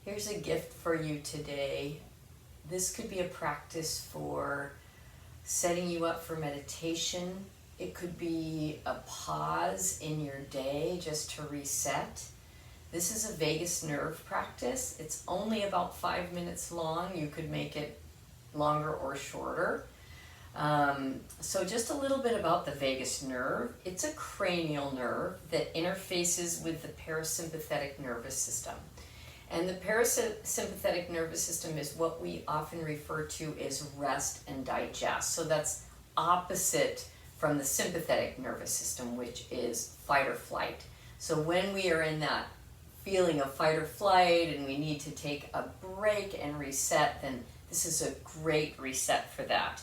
Here's a gift for you today. This could be a practice for setting you up for meditation. It could be a pause in your day just to reset. This is a vagus nerve practice. It's only about 5 minutes long. You could make it longer or shorter. So just a little bit about the vagus nerve. It's a cranial nerve that interfaces with the parasympathetic nervous system. And the parasympathetic nervous system is what we often refer to as rest and digest. So that's opposite from the sympathetic nervous system, which is fight or flight. So when we are in that feeling of fight or flight and we need to take a break and reset, then this is a great reset for that.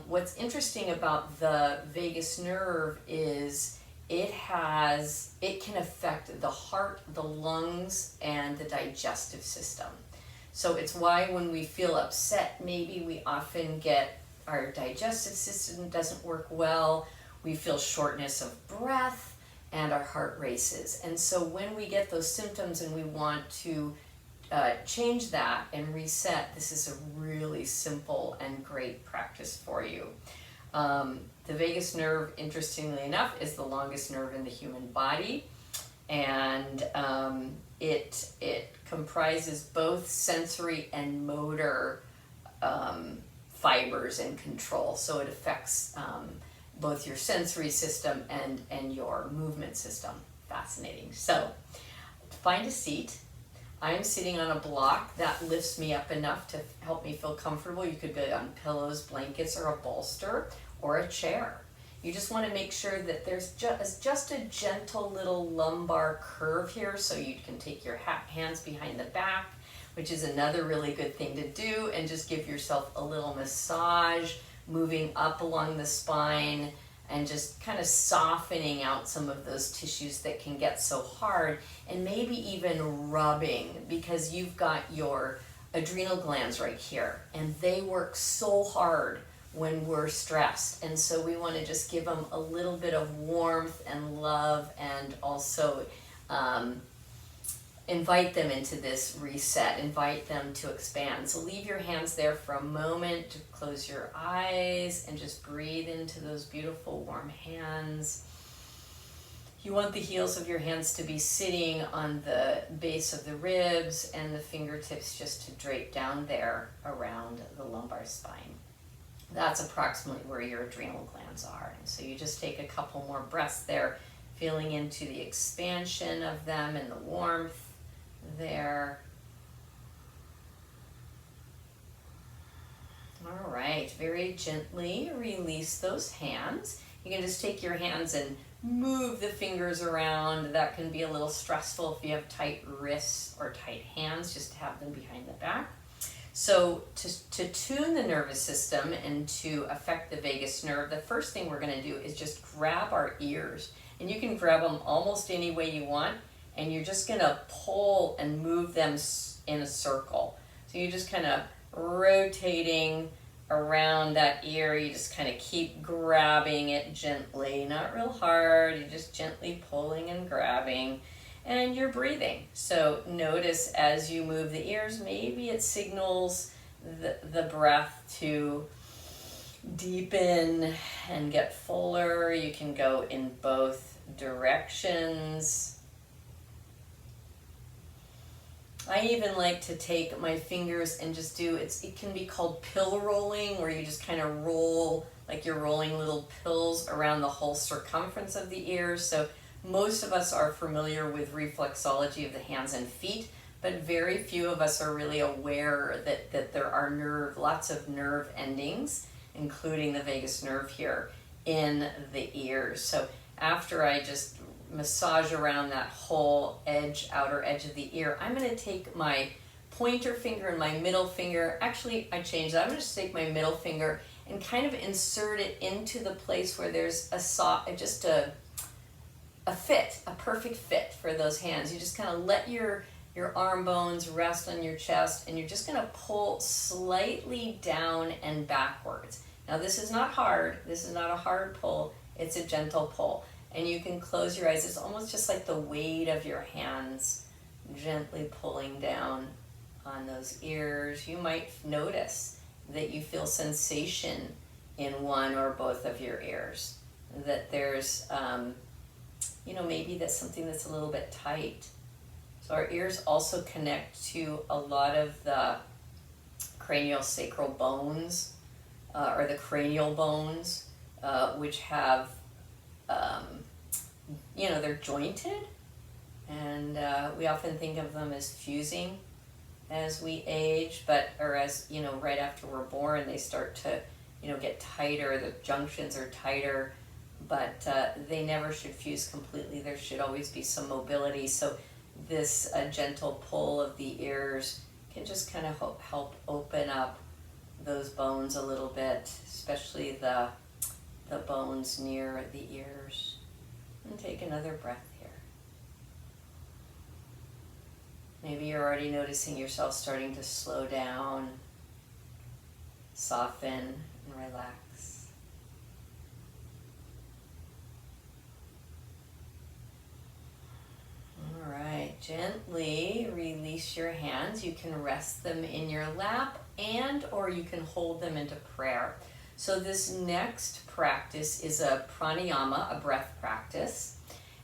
What's interesting about the vagus nerve is it can affect the heart, the lungs, and the digestive system. So it's why when we feel upset, maybe we often get our digestive system doesn't work well, we feel shortness of breath, and our heart races. And so when we get those symptoms and we want to change that and reset, this is a really simple and great practice for you. The vagus nerve, interestingly enough, is the longest nerve in the human body, and it comprises both sensory and motor fibers and control. So it affects both your sensory system and your movement system. Fascinating. So find a seat. I am sitting on a block that lifts me up enough to help me feel comfortable. You could be on pillows, blankets, or a bolster, or a chair. You just want to make sure that there's just a gentle little lumbar curve here, so you can take your hands behind the back, which is another really good thing to do, and just give yourself a little massage, moving up along the spine, and just kind of softening out some of those tissues that can get so hard, and maybe even rubbing, because you've got your adrenal glands right here, and they work so hard when we're stressed. And so we want to just give them a little bit of warmth and love, and also invite them into this reset, invite them to expand. So leave your hands there for a moment to close your eyes and just breathe into those beautiful warm hands. You want the heels of your hands to be sitting on the base of the ribs and the fingertips just to drape down there around the lumbar spine. That's approximately where your adrenal glands are. And so you just take a couple more breaths there, feeling into the expansion of them and the warmth there. All right, very gently release those hands. You can just take your hands and move the fingers around. That can be a little stressful if you have tight wrists or tight hands, just to have them behind the back. So to tune the nervous system and to affect the vagus nerve, the first thing we're going to do is just grab our ears. And you can grab them almost any way you want, and you're just going to pull and move them in a circle. So you're just kind of rotating around that ear. You just kind of keep grabbing it gently, not real hard. You're just gently pulling and grabbing. And you're breathing. So notice as you move the ears, maybe it signals the breath to deepen and get fuller. You can go in both directions. I even like to take my fingers and just do, it can be called pill rolling, where you just kind of roll, like you're rolling little pills around the whole circumference of the ears. So most of us are familiar with reflexology of the hands and feet, but very few of us are really aware that there are lots of nerve endings, including the vagus nerve here in the ears. So after I just massage around that whole outer edge of the ear, I'm going to take my pointer finger and my middle finger. Actually, I changed that. I'm going to take my middle finger and kind of insert it into the place where there's a perfect fit for those hands. You just kind of let your arm bones rest on your chest, and you're just going to pull slightly down and backwards. Now this is not hard. This is not a hard pull. It's a gentle pull. And you can close your eyes. It's almost just like the weight of your hands gently pulling down on those ears. You might notice that you feel sensation in one or both of your ears, that there's maybe that's something that's a little bit tight. So our ears also connect to a lot of the cranial sacral bones, or the cranial bones, which have, they're jointed, and we often think of them as fusing as we age, or as, right after we're born, they start to, get tighter, the junctions are tighter, but they never should fuse completely. There should always be some mobility. So this gentle pull of the ears can just kind of help open up those bones a little bit, especially the bones near the ears. And take another breath here. Maybe you're already noticing yourself starting to slow down, soften, and relax. All right, gently release your hands. You can rest them in your lap, or you can hold them into prayer. So this next practice is a pranayama, a breath practice,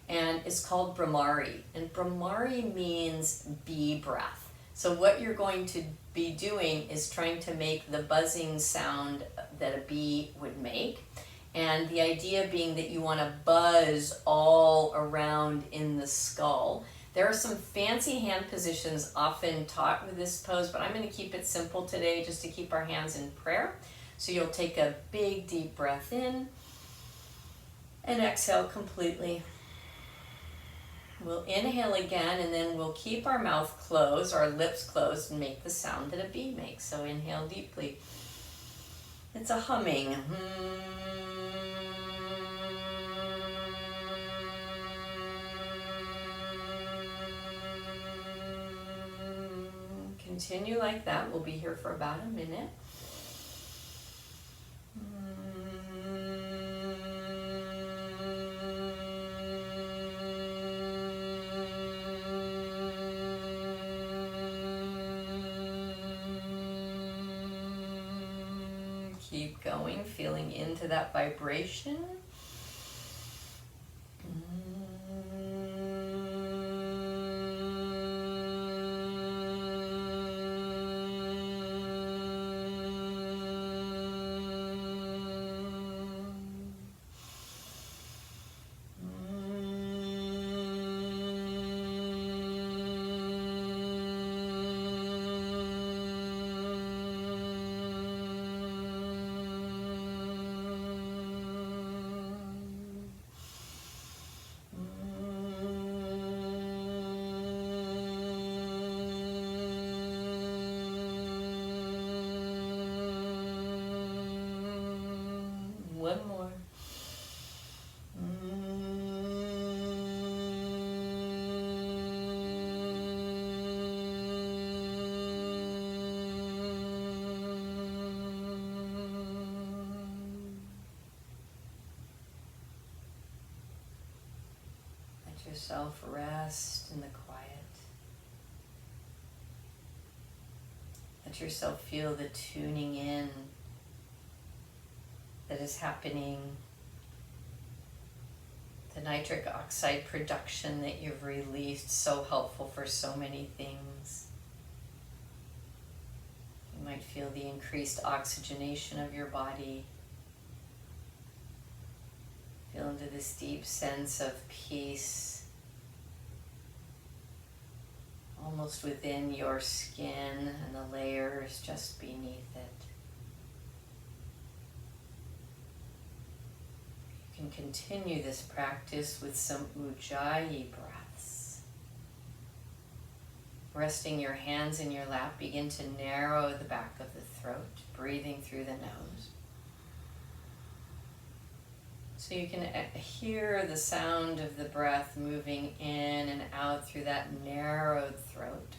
and it's called Brahmari. And Brahmari means bee breath. So what you're going to be doing is trying to make the buzzing sound that a bee would make. And the idea being that you want to buzz all around in the skull. There are some fancy hand positions often taught with this pose, but I'm going to keep it simple today just to keep our hands in prayer. So you'll take a big deep breath in and exhale completely. We'll inhale again, and then we'll keep our mouth closed, our lips closed, and make the sound that a bee makes. So inhale deeply. It's a humming. Continue like that. We'll be here for about a minute. Keep going, feeling into that vibration. One more. Let yourself rest in the quiet. Let yourself feel the tuning in that is happening, the nitric oxide production that you've released, so helpful for so many things. You might feel the increased oxygenation of your body. Feel into this deep sense of peace, almost within your skin and the layers just beneath it. You can continue this practice with some ujjayi breaths. Resting your hands in your lap, begin to narrow the back of the throat, breathing through the nose. So you can hear the sound of the breath moving in and out through that narrowed throat.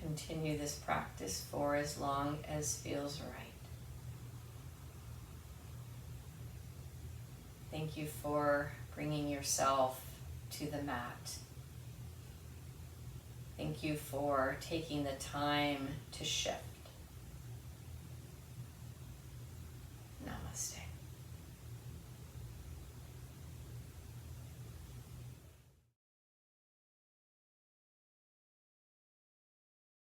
Continue this practice for as long as feels right. Thank you for bringing yourself to the mat. Thank you for taking the time to shift.